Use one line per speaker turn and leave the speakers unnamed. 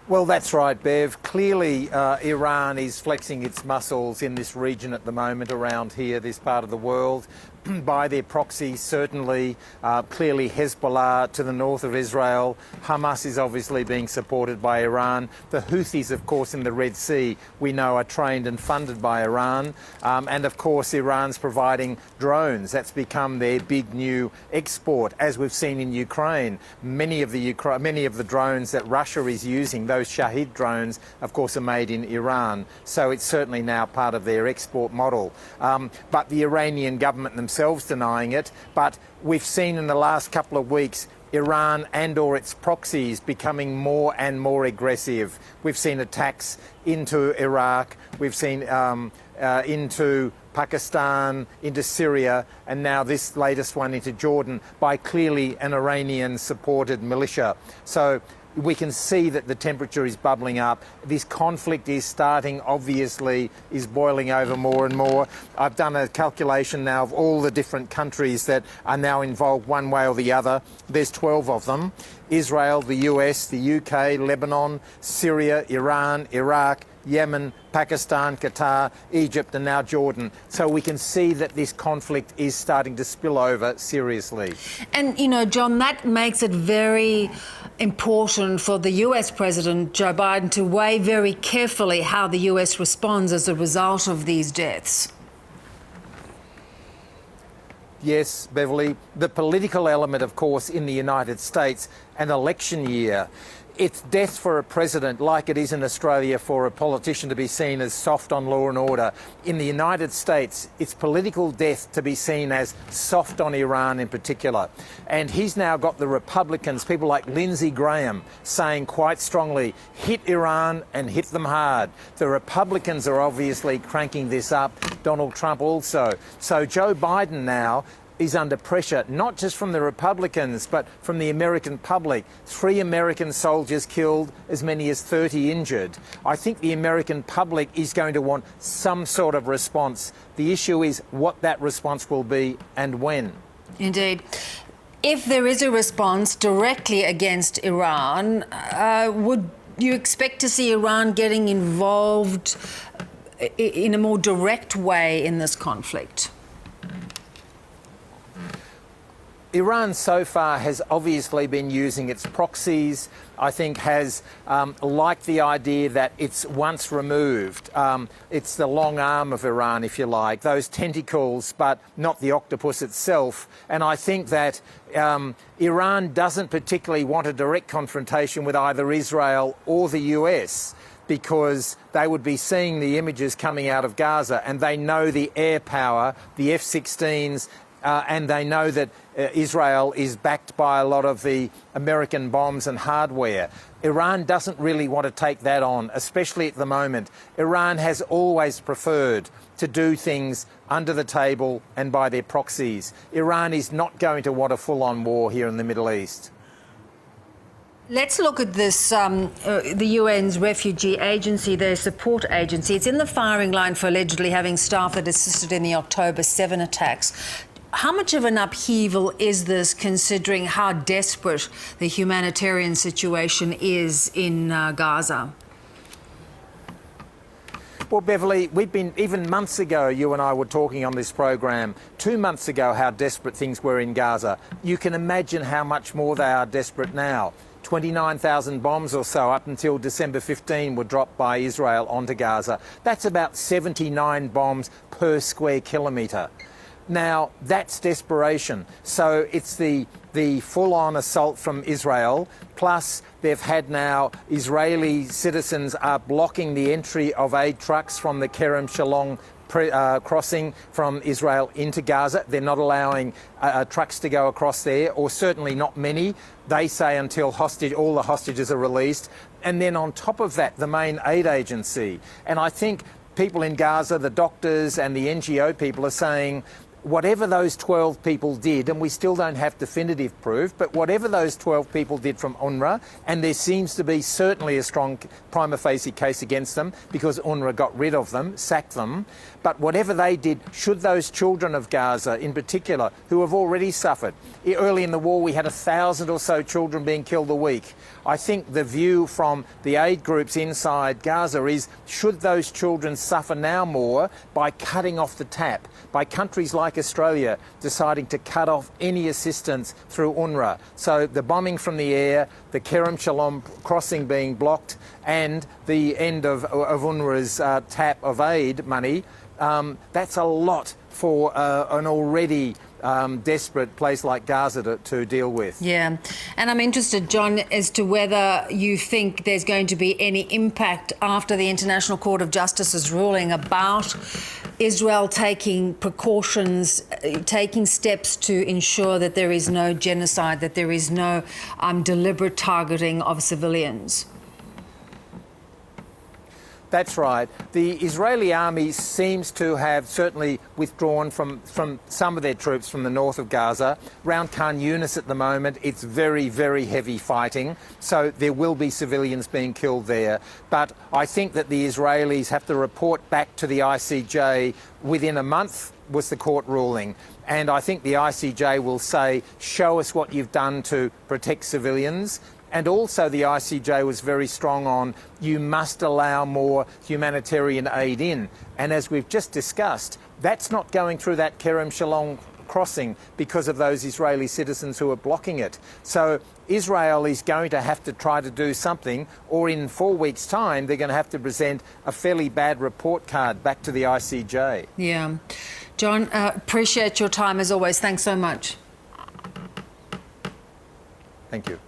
Well, that's right, Bev. Clearly, Iran is flexing its muscles in this region at the moment, around here, this part of the world, by their proxies, certainly. Clearly, Hezbollah to the north of Israel. Hamas is obviously being supported by Iran. The Houthis, of course, in the Red Sea, we know are trained and funded by Iran. And, of course, Iran's providing drones. That's become their big new export, as we've seen in Ukraine. Many of the drones that Russia is using, those Shahid drones, of course, are made in Iran. So it's certainly now part of their export model. But the Iranian government themselves denying it. But we've seen in the last couple of weeks Iran and/or its proxies becoming more and more aggressive. We've seen attacks into Iraq, we've seen into Pakistan, into Syria, and now this latest one into Jordan by clearly an Iranian-supported militia. So we can see that the temperature is bubbling up. This conflict is starting, obviously, is boiling over more and more. I've done a calculation now of all the different countries that are now involved one way or the other. There's 12 of them. Israel, the US, the UK, Lebanon, Syria, Iran, Iraq, Yemen, Pakistan, Qatar, Egypt and now Jordan. So we can see that this conflict is starting to spill over seriously.
And, you know, John, that makes it very important for the US President Joe Biden to weigh very carefully how the US responds as a result of these deaths.
Yes, Beverley. The political element, of course, in the United States, an election year. It's death for a president, like it is in Australia for a politician to be seen as soft on law and order. In the United States, it's political death to be seen as soft on Iran in particular. And he's now got the Republicans, people like Lindsey Graham, saying quite strongly, hit Iran and hit them hard. The Republicans are obviously cranking this up, Donald Trump also. So Joe Biden now is under pressure, not just from the Republicans, but from the American public. 3 American soldiers killed, as many as 30 injured. I think the American public is going to want some sort of response. The issue is what that response will be and when. Indeed.
If there is a response directly against Iran, would you expect to see Iran getting involved in a more direct way in this conflict?
Iran so far has obviously been using its proxies. I think has liked the idea that it's once removed. It's the long arm of Iran, if you like, those tentacles, but not the octopus itself. And I think that Iran doesn't particularly want a direct confrontation with either Israel or the US, because they would be seeing the images coming out of Gaza and they know the air power, the F-16s, and they know that Israel is backed by a lot of the American bombs and hardware. Iran doesn't really want to take that on, especially at the moment. Iran has always preferred to do things under the table and by their proxies. Iran is not going to want a full-on war here in the Middle East.
Let's look at this, the UN's refugee agency, their support agency. It's in the firing line for allegedly having staff that assisted in the October 7 attacks. How much of an upheaval is this, considering how desperate the humanitarian situation is in Gaza?
Well, Beverley, we've been, even months ago, you and I were talking on this program, 2 months ago, how desperate things were in Gaza. You can imagine how much more they are desperate now. 29,000 bombs or so up until December 15 were dropped by Israel onto Gaza. That's about 79 bombs per square kilometre. Now, that's desperation. So it's the full-on assault from Israel, plus they've had now Israeli citizens are blocking the entry of aid trucks from the Kerem Shalom crossing from Israel into Gaza. They're not allowing trucks to go across there, or certainly not many. They say until all the hostages are released. And then on top of that, the main aid agency. And I think people in Gaza, the doctors and the NGO people are saying, whatever those 12 people did, and we still don't have definitive proof, but whatever those 12 people did from UNRWA, and there seems to be certainly a strong prima facie case against them because UNRWA got rid of them, sacked them, but whatever they did, should those children of Gaza in particular, who have already suffered, early in the war we had 1,000 or so children being killed a week. I think the view from the aid groups inside Gaza is, should those children suffer now more by cutting off the tap, by countries like Australia deciding to cut off any assistance through UNRWA? So the bombing from the air, the Kerem Shalom crossing being blocked, and the end of UNRWA's tap of aid money, that's a lot for an already desperate place like Gaza to deal with.
Yeah, and I'm interested, John, as to whether you think there's going to be any impact after the International Court of Justice's ruling about Israel taking precautions, taking steps to ensure that there is no genocide, that there is no deliberate targeting of civilians.
That's right. The Israeli army seems to have certainly withdrawn from some of their troops from the north of Gaza. Around Khan Yunis at the moment, it's very, very heavy fighting, so there will be civilians being killed there. But I think that the Israelis have to report back to the ICJ within a month, was the court ruling. And I think the ICJ will say, show us what you've done to protect civilians. And also the ICJ was very strong on, you must allow more humanitarian aid in. And as we've just discussed, that's not going through that Kerem Shalom crossing because of those Israeli citizens who are blocking it. So Israel is going to have to try to do something, or in 4 weeks' time, they're going to have to present a fairly bad report card back to the ICJ.
Yeah. John, appreciate your time as always. Thanks so much.
Thank you.